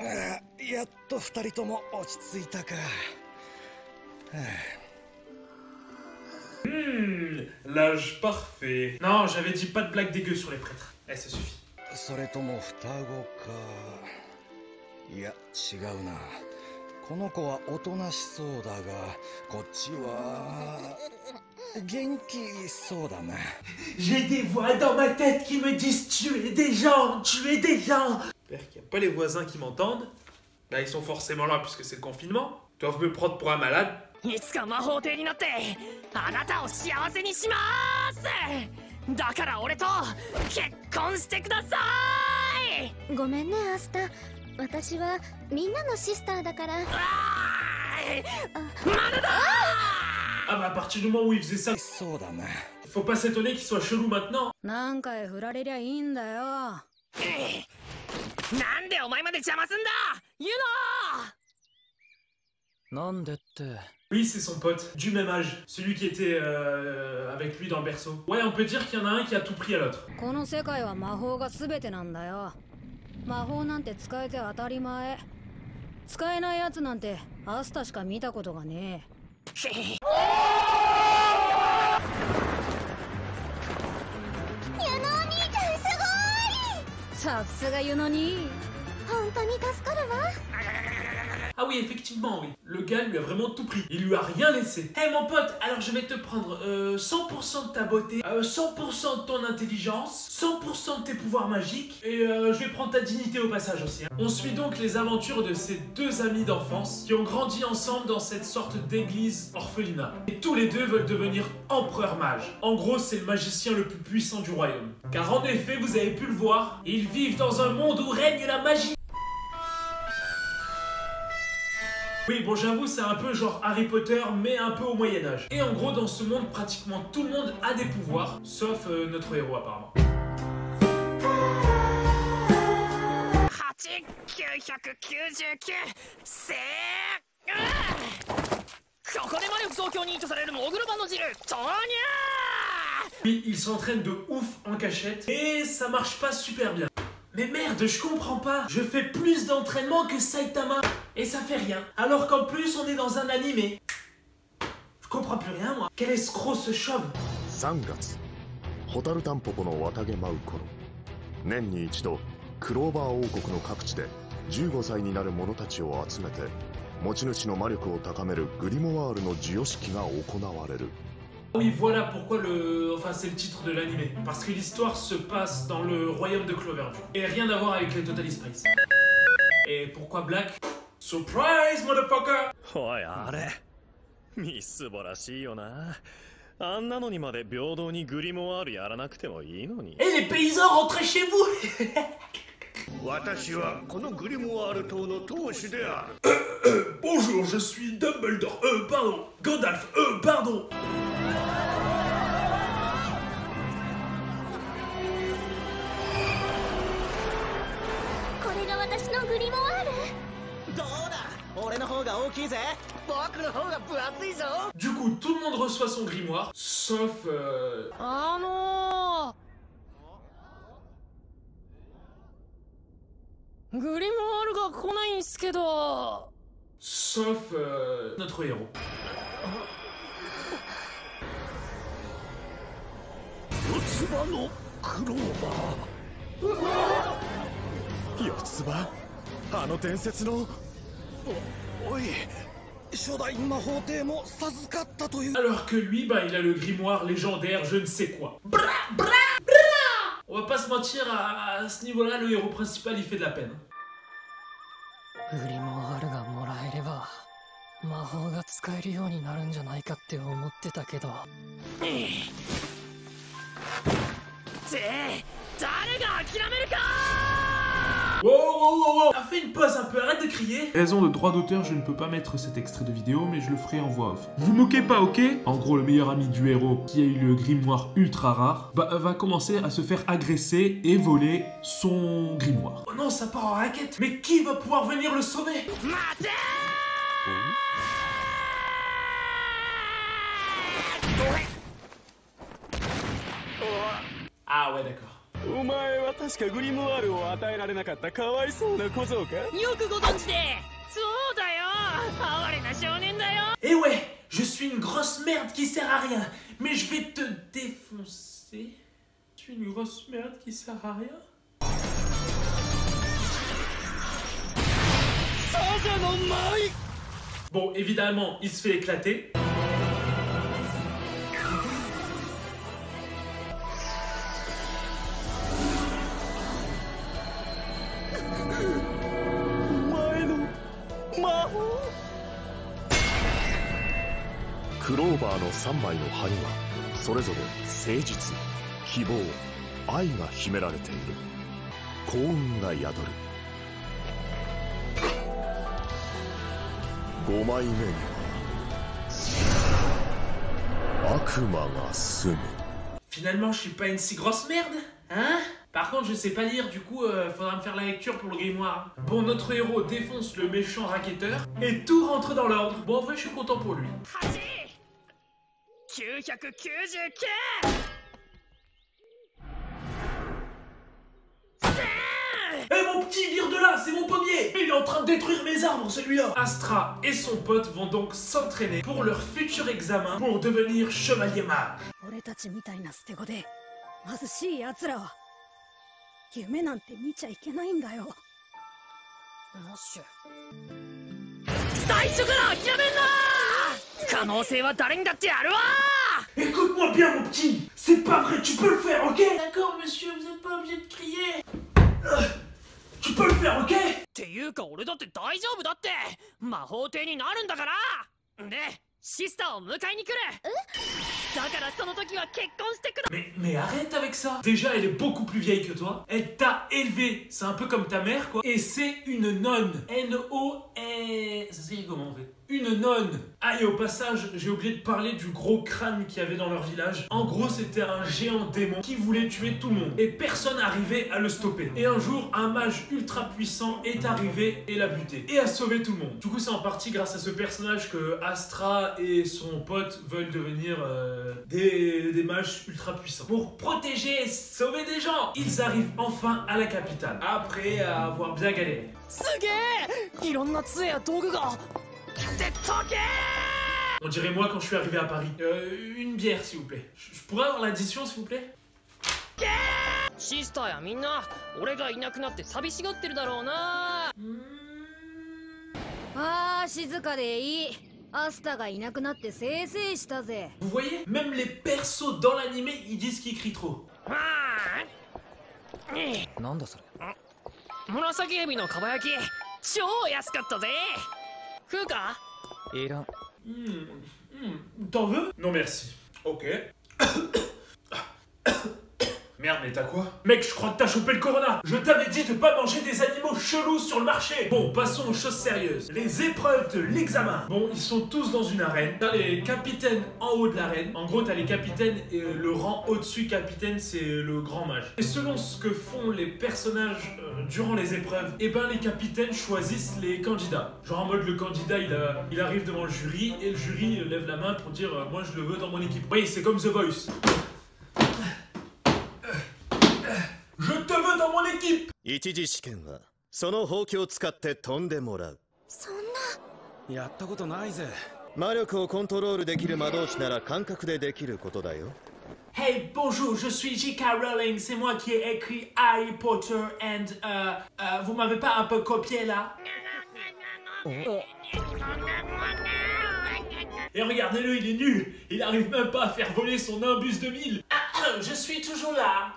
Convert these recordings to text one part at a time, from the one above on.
やっと二人とも落ち着いたか。L'âge parfait. Non, j'avais dit pas de blagues dégueu sur les prêtres. Eh, ça suffit. それとも双子か。いや違うな。この子はおとなしそうだが、こっちは元気そうだな。J'ai des voix dans ma tête qui me disent tuer des gens, tuer des gens. J'espère qu'il n'y a pas les voisins qui m'entendent. Bah, ils sont forcément là puisque c'est le confinement. Ils doivent me prendre pour un malade. いつか魔法帝になってあなたを幸せにしまーす。だから俺と結婚してください。ごめんねアスタ、私はみんなのシスターだから。まだだ。 Ah bah à partir du moment où il faisait ça, そうだな。 faut pas s'étonner qu'il soit chelou maintenant. 何回振られりゃいいんだよ。なんでお前まで邪魔すんだユノ。なんでって。 Oui, c'est son pote, du même âge, celui qui était avec lui dans le berceau. Ouais, on peut dire qu'il y en a un qui a tout pris à l'autre. この世界は魔法が全てなんだよ。魔法なんて使えて当たり前。使えないやつなんてアスタしか見たことがねえ。ユノお兄ちゃんすごい。さすがユノ兄。本当に助かるわ。 Ah oui, effectivement, oui. Le gars lui a vraiment tout pris. Il lui a rien laissé. Hey mon pote, alors je vais te prendre 100% de ta beauté, 100% de ton intelligence, 100% de tes pouvoirs magiques, et je vais prendre ta dignité au passage aussi. Hein. On suit donc les aventures de ces deux amis d'enfance qui ont grandi ensemble dans cette sorte d'église orphelinat. Et tous les deux veulent devenir empereurs mages. En gros, c'est le magicien le plus puissant du royaume. Car en effet, vous avez pu le voir, ils vivent dans un monde où règne la magie. Oui, bon, j'avoue, c'est un peu genre Harry Potter, mais un peu au Moyen-Âge. Et en gros, dans ce monde, pratiquement tout le monde a des pouvoirs, sauf notre héros, apparemment. 8999せここで魔力増強にとされるモグロバの汁投入。 Oui, il s'entraîne de ouf en cachette, et ça marche pas super bien. Mais merde, je comprends pas. Je fais plus d'entraînement que Saitama. Et ça fait rien. Alors qu'en plus, on est dans un animé. Je comprends plus rien, moi. Quel escroc ce chauve. 3月、ホタルタンポポの綿毛舞う頃、年に一度、クローバー王国の各地で15歳になる者たちを集めて、持ち主の魔力を高めるグリモワールの授与式が行われる。 Oui, voilà pourquoi Enfin, c'est le titre de l'animé. Parce que l'histoire se passe dans le royaume de Clover. Et rien à voir avec les Totally Spies. Et pourquoi Black? Surprise, motherfucker! おい、あれ。みすぼらしいよな。あんなのにまで平等にグリモワールやらなくてもいいのに。Eh, les paysans, rentrez chez vous! 私はこのグリモワール島の当主である。Bonjour, je suis Dumbledore. Pardon. Gandalf. Pardon. これが私のグリモワール。どうだ俺の方が大きいぜ。僕の方が分厚いぞ。 Du coup, tout le monde reçoit son grimoire, sauf... グリモワールが来ないんすけど。 Sauf notre héros. 四つ葉のクローバー。四つ葉？あの伝説の。おい、初代魔法帝も授かったという。 Alors que lui, bah, il a le grimoire légendaire, je ne sais quoi. On va pas se mentir, à ce niveau-là, le héros principal, il fait de la peine. グリモワールがもらえれば魔法が使えるようになるんじゃないかって思ってたけど。誰が諦めるか。 Wow, a fait une pause un peu, arrête de crier. Raison de droit d'auteur, je ne peux pas mettre cet extrait de vidéo, mais je le ferai en voix off. Vous moquez pas, ok? En gros, le meilleur ami du héros, qui a eu le grimoire ultra rare, bah, va commencer à se faire agresser et voler son grimoire. Oh non, ça part en raquette. Mais qui va pouvoir venir le sauver? Ah ouais, d'accord. お前は確かグリムワールを与えられなかったかわいそうな小僧か。よくご存知で。そうだよ、哀れな少年だよ。Eh ouais, je suis une grosse merde qui sert à rien, mais je vais te défoncer. Je suis une grosse merde qui sert à rien. Bon, évidemment, il se fait éclater. Clover の3枚の葉にはそれぞれ誠実、希望、愛が秘められている。幸運が宿る。5枚目には悪魔が住む。 Finalement, je suis pas une si grosse merde, hein? Par contre, je sais pas lire, du coup, faudra me faire la lecture pour le grimoire. Bon, notre héros défonce le méchant racketteur et tout rentre dans l'ordre. Bon, en vrai, je suis content pour lui. 999! Eh mon petit, vire de là, c'est mon pommier! Il est en train de détruire mes arbres, celui-là! Astra et son pote vont donc s'entraîner pour leur futur examen pour devenir chevalier mage. 俺たちみたいな捨て子で貧しい奴らは夢なんて見ちゃいけないんだよ。マッシュ。最初から諦めんな！可能性は誰にだってあるわ！ Écoute-moi bien, mon petit! C'est pas vrai, tu peux le faire, ok? D'accord, monsieur, vous êtes pas obligé de crier. Tu peux le faire, ok? っていうか俺だって大丈夫だって。魔法帝になるんだから。で、シスターを迎えに来る。だからその時は結婚してくだ。Mais arrête avec ça! Déjà, elle est beaucoup plus vieille que toi. Elle t'a élevé. C'est un peu comme ta mère, quoi. Et c'est une nonne. N-O-N... Ça s'écrit comment, en fait? Une nonne. Ah, et au passage, j'ai oublié de parler du gros crâne qu'il y avait dans leur village. En gros, c'était un géant démon qui voulait tuer tout le monde. Et personne n'arrivait à le stopper. Et un jour, un mage ultra puissant est arrivé et l'a buté. Et a sauvé tout le monde. Du coup, c'est en partie grâce à ce personnage que Astra et son pote veulent devenir des mages ultra puissants. Pour protéger et sauver des gens, ils arrivent enfin à la capitale. Après avoir bien galéré. すげえ！いろんな杖や道具が。 On dirait moi quand je suis arrivé à Paris. Une bière s'il vous plaît. Je pourrais avoir l'addition s'il vous plaît? シスターやみんな俺がいなくなって寂しがってるだろうな。ああ、静かでいい。アスタがいなくなってせいせいしたぜ。 Vous voyez? Même les persos dans l'animé ils disent qu'ils crient trop. なんだそれ。紫エビのかば焼き超安かったぜ。 食うか？いらん。T'en veux? Non merci. Ok. Merde, mais t'as quoi? Mec, je crois que t'as chopé le corona. Je t'avais dit de pas manger des animaux chelous sur le marché. Bon, passons aux choses sérieuses. Les épreuves de l'examen. Bon, ils sont tous dans une arène. T'as les capitaines en haut de l'arène. En gros, t'as les capitaines et le rang au-dessus capitaine, c'est le grand mage. Et selon ce que font les personnages durant les épreuves, et ben les capitaines choisissent les candidats. Genre en mode le candidat, il arrive devant le jury et le jury lève la main pour dire moi je le veux dans mon équipe. Oui, c'est comme The Voice. Je te veux dans mon équipe! 一次試験はそのほうきを使って飛んでもらう。そんな。やったことないぜ。魔力をコントロールできる魔導士なら感覚でできることだよ。Hey, bonjour, je suis J.K. Rowling, c'est moi qui ai écrit Harry Potter and vous m'avez pas un peu copié là? Et regardez-le, il est nul. Il arrive même pas à faire voler son Nimbus 2000. Je suis toujours là.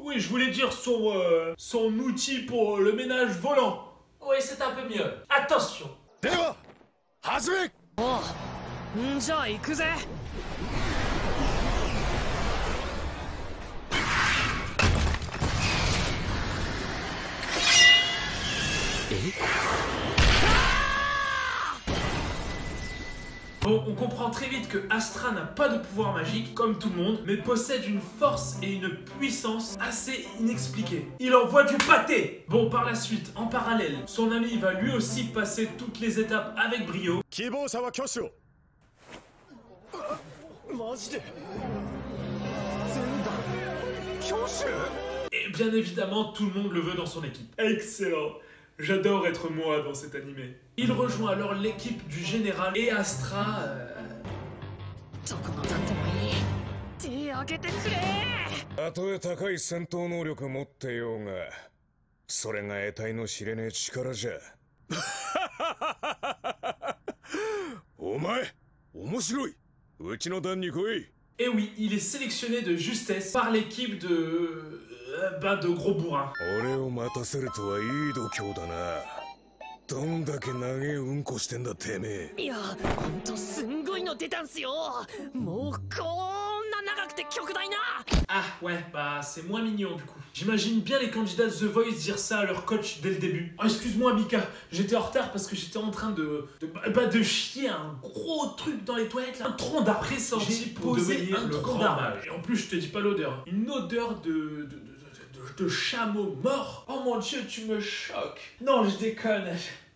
Oui, je voulais dire son outil pour le ménage volant. Oui, c'est un peu mieux. Attention. では始め。おう、じゃあ行くぜ。Bon, on comprend très vite que Astra n'a pas de pouvoir magique, comme tout le monde, mais possède une force et une puissance assez inexpliquées. Il envoie du pâté! Bon, par la suite, en parallèle, son ami va lui aussi passer toutes les étapes avec brio. 希望者は挙手を。マジで。全だ。挙手？ bien évidemment, tout le monde le veut dans son équipe. Excellent. J'adore être moi dans cet animé. Il rejoint alors l'équipe du général et Astra... どこのなんでもいい手挙げてくれ。たとえ高い戦闘能力持ってようがそれが得体の知れねえ力じゃお前面白いうちの団に来い。 Et oui, il est sélectionné de justesse par l'équipe de... de gros bourrins. 俺を待たせるとはいい度胸だな。どんだけ長えうんこしてんだてめえ。いや、ほんとすんごいの出たんすよ。もうこんな長くて極大な。 Ah ouais, bah c'est moins mignon du coup. J'imagine bien les candidats de The Voice dire ça à leur coach dès le début. Oh, excuse-moi Mika, j'étais en retard parce que j'étais en train de chier un gros truc dans les toilettes là. Un tronc d'arbre récent. J'ai posé un tronc d'arbre. Et en plus je te dis pas l'odeur. Une odeur de chameau mort. Oh mon dieu, tu me choques. Non, je déconne.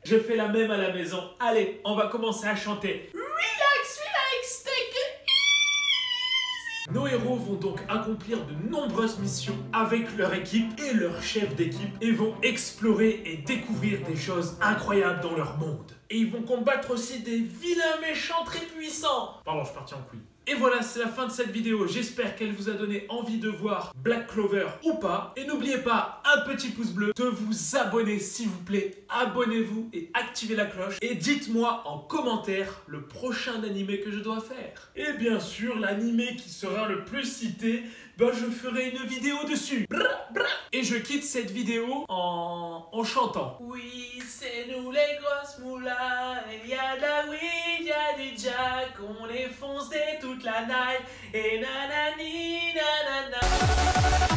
Je fais la même à la maison. Allez, on va commencer à chanter. Relax, relax, take it easy. Nos héros vont donc accomplir de nombreuses missions avec leur équipe et leur chef d'équipe et vont explorer et découvrir des choses incroyables dans leur monde. Et ils vont combattre aussi des vilains méchants très puissants. Pardon, je suis parti en couille. Et voilà, c'est la fin de cette vidéo. J'espère qu'elle vous a donné envie de voir Black Clover ou pas. Et n'oubliez pas, un petit pouce bleu, de vous abonner s'il vous plaît. Abonnez-vous et activez la cloche. Et dites-moi en commentaire le prochain animé que je dois faire. Et bien sûr, l'animé qui sera le plus cité, ben je ferai une vidéo dessus. Bra, bra. Et je quitte cette vidéo en chantant. Oui, c'est nous les grosses moulas. Il y a de la weed, il y a du jack. On les fonce dès toute la night. Et nanani nanana.